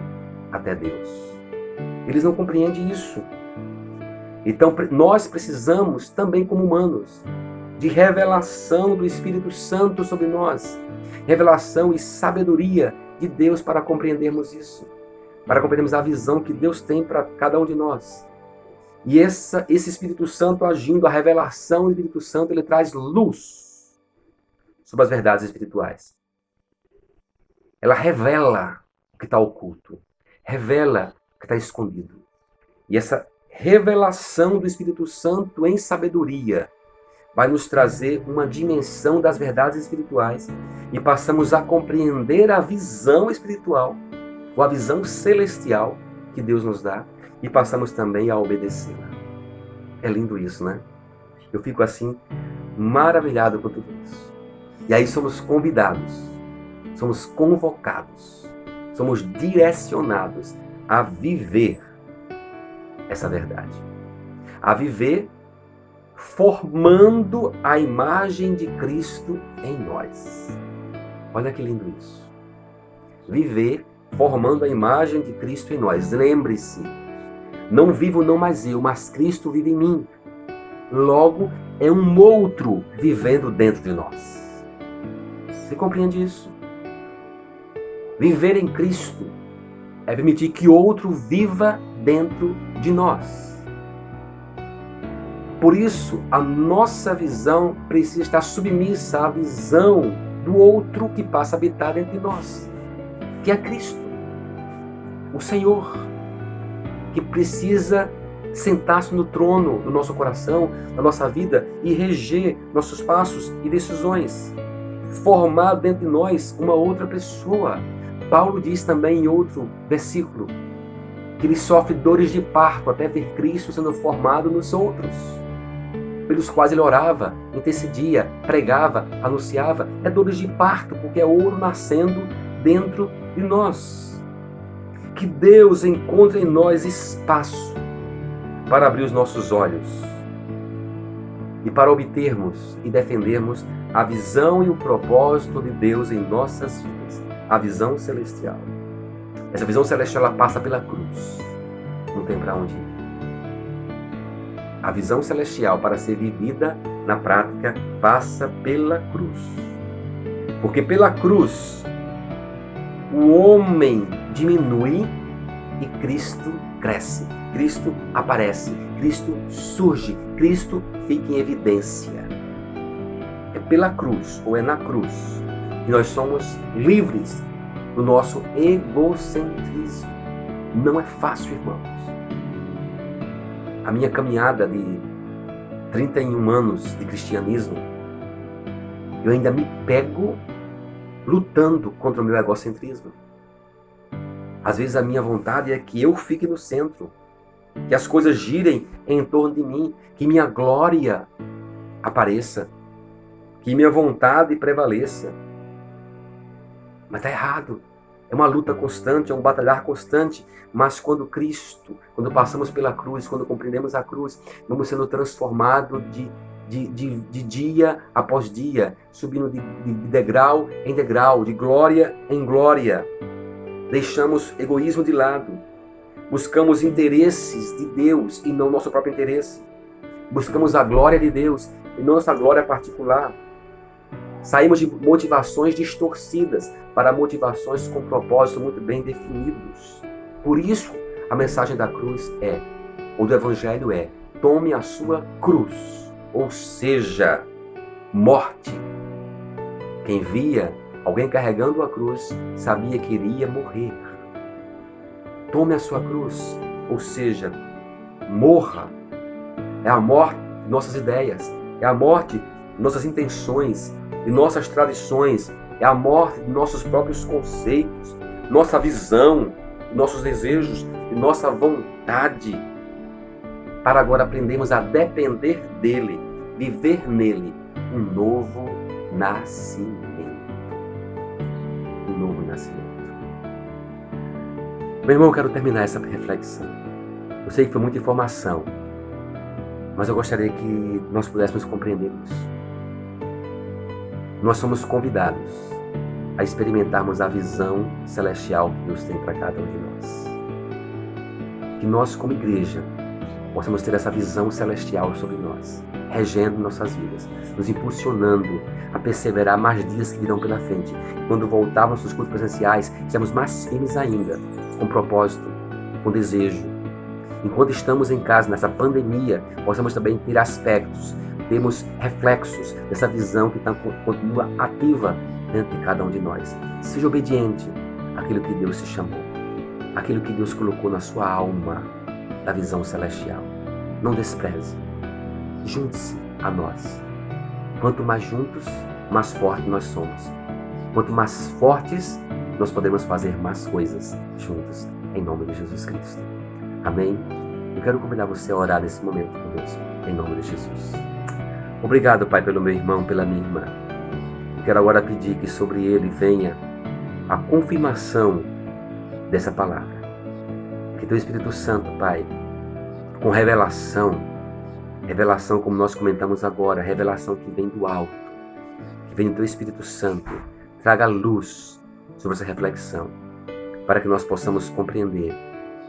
até Deus. Eles não compreendem isso. Então nós precisamos também, como humanos, de revelação do Espírito Santo sobre nós, revelação e sabedoria de Deus para compreendermos isso, para compreendermos a visão que Deus tem para cada um de nós. E esse Espírito Santo agindo, a revelação do Espírito Santo, ele traz luz sobre as verdades espirituais. Ela revela o que está oculto, revela o que está escondido. E essa revelação do Espírito Santo em sabedoria vai nos trazer uma dimensão das verdades espirituais e passamos a compreender a visão espiritual, ou a visão celestial que Deus nos dá, e passamos também a obedecê-la. É lindo isso, né? Eu fico assim, maravilhado com tudo isso. E aí somos convidados, somos convocados, somos direcionados a viver essa verdade. A viver formando a imagem de Cristo em nós. Olha que lindo isso. Viver formando a imagem de Cristo em nós. Lembre-se, não vivo não mais eu, mas Cristo vive em mim. Logo, é um outro vivendo dentro de nós. Você compreende isso? Viver em Cristo é permitir que outro viva dentro de nós. Por isso, a nossa visão precisa estar submissa à visão do outro que passa a habitar dentro de nós, que é Cristo, o Senhor, que precisa sentar-se no trono do nosso coração, da nossa vida e reger nossos passos e decisões, formar dentro de nós uma outra pessoa. Paulo diz também em outro versículo que ele sofre dores de parto até ver Cristo sendo formado nos outros, pelos quais ele orava, intercedia, pregava, anunciava. É dores de parto, porque é ouro nascendo dentro de nós. Que Deus encontre em nós espaço para abrir os nossos olhos e para obtermos e defendermos a visão e o propósito de Deus em nossas vidas, a visão celestial. Essa visão celestial ela passa pela cruz, não tem para onde ir. A visão celestial, para ser vivida na prática, passa pela cruz. Porque pela cruz, o homem diminui e Cristo cresce. Cristo aparece, Cristo surge, Cristo fica em evidência. É pela cruz, ou é na cruz, que nós somos livres do nosso egocentrismo. Não é fácil, irmãos. A minha caminhada de 31 anos de cristianismo, eu ainda me pego lutando contra o meu egocentrismo. Às vezes a minha vontade é que eu fique no centro, que as coisas girem em torno de mim, que minha glória apareça, que minha vontade prevaleça. Mas está errado. É uma luta constante, é um batalhar constante. Mas quando Cristo, quando passamos pela cruz, quando compreendemos a cruz, vamos sendo transformados de de dia após dia, subindo de degrau em degrau, de glória em glória. Deixamos egoísmo de lado. Buscamos interesses de Deus e não nosso próprio interesse. Buscamos a glória de Deus e não nossa glória particular. Saímos de motivações distorcidas para motivações com propósitos muito bem definidos. Por isso, a mensagem da cruz ou do Evangelho tome a sua cruz, ou seja, morte. Quem via alguém carregando a cruz sabia que iria morrer. Tome a sua cruz, ou seja, morra. É a morte de nossas ideias, é a morte de nossas intenções, de nossas tradições, é a morte de nossos próprios conceitos, nossa visão, nossos desejos e nossa vontade, para agora aprendermos a depender dele, viver nele um novo nascimento. Um novo nascimento. Meu irmão, eu quero terminar essa reflexão. Eu sei que foi muita informação, mas eu gostaria que nós pudéssemos compreender isso. Nós somos convidados a experimentarmos a visão celestial que Deus tem para cada um de nós. Que nós, como igreja, possamos ter essa visão celestial sobre nós, regendo nossas vidas, nos impulsionando a perseverar mais dias que virão pela frente. Quando voltarmos dos cultos presenciais, seremos mais firmes ainda, com propósito, com desejo. Enquanto estamos em casa, nessa pandemia, possamos também ter aspectos, termos reflexos dessa visão que continua ativa dentro de cada um de nós. Seja obediente àquilo que Deus te chamou, àquilo que Deus colocou na sua alma, da visão celestial. Não despreze. Junte-se a nós. Quanto mais juntos, mais fortes nós somos. Quanto mais fortes, nós podemos fazer mais coisas juntos, em nome de Jesus Cristo. Amém? Eu quero convidar você a orar nesse momento conosco, em nome de Jesus. Obrigado, Pai, pelo meu irmão, pela minha irmã. Eu quero agora pedir que sobre ele venha a confirmação dessa palavra. Que Teu Espírito Santo, Pai, com revelação como nós comentamos agora, revelação que vem do alto, que vem do Teu Espírito Santo, traga luz sobre essa reflexão, para que nós possamos compreender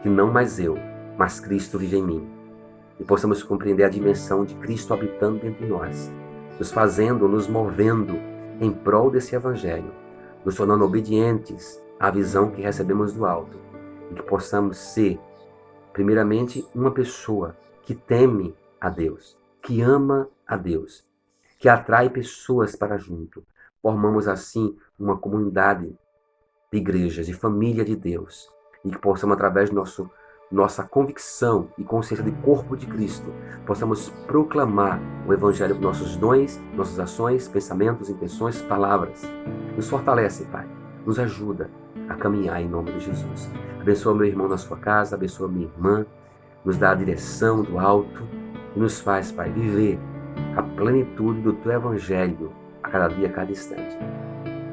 que não mais eu, mas Cristo vive em mim, e possamos compreender a dimensão de Cristo habitando dentro de nós, nos fazendo, nos movendo em prol desse Evangelho, nos tornando obedientes à visão que recebemos do alto, e que possamos ser, primeiramente, uma pessoa que teme a Deus, que ama a Deus, que atrai pessoas para junto. Formamos assim uma comunidade de igrejas, de família de Deus, e que possamos, através de nossa convicção e consciência de corpo de Cristo, possamos proclamar o Evangelho com nossos dons, nossas ações, pensamentos, intenções, palavras. Nos fortalece, Pai, nos ajuda a caminhar em nome de Jesus. Abençoa meu irmão na sua casa, abençoa minha irmã, nos dá a direção do alto e nos faz, Pai, viver a plenitude do Teu Evangelho a cada dia, a cada instante.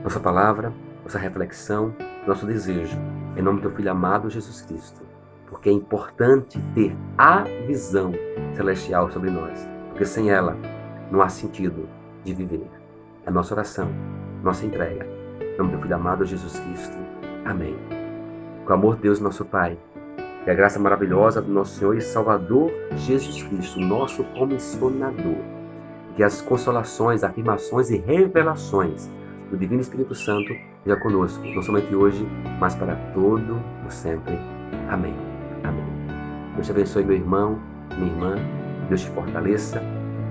Nossa palavra, nossa reflexão, nosso desejo, em nome do Teu Filho amado Jesus Cristo, porque é importante ter a visão celestial sobre nós, porque sem ela não há sentido de viver. É a nossa oração, nossa entrega. Em nome do Filho amado Jesus Cristo. Amém. Com o amor de Deus, nosso Pai, e a graça maravilhosa do nosso Senhor e Salvador Jesus Cristo, nosso comissionador, que as consolações, afirmações e revelações do Divino Espírito Santo seja conosco, não somente hoje, mas para todo o sempre. Amém. Amém. Deus te abençoe, meu irmão, minha irmã. Deus te fortaleça.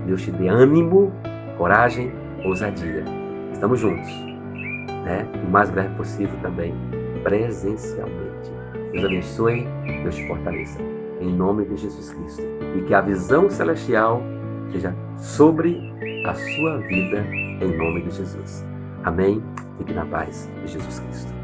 Deus te dê ânimo, coragem, ousadia. Estamos juntos, né? O mais breve possível também, presencialmente. Deus abençoe, Deus te fortaleça. Em nome de Jesus Cristo. E que a visão celestial seja sobre a sua vida, em nome de Jesus. Amém? Fique na paz de Jesus Cristo.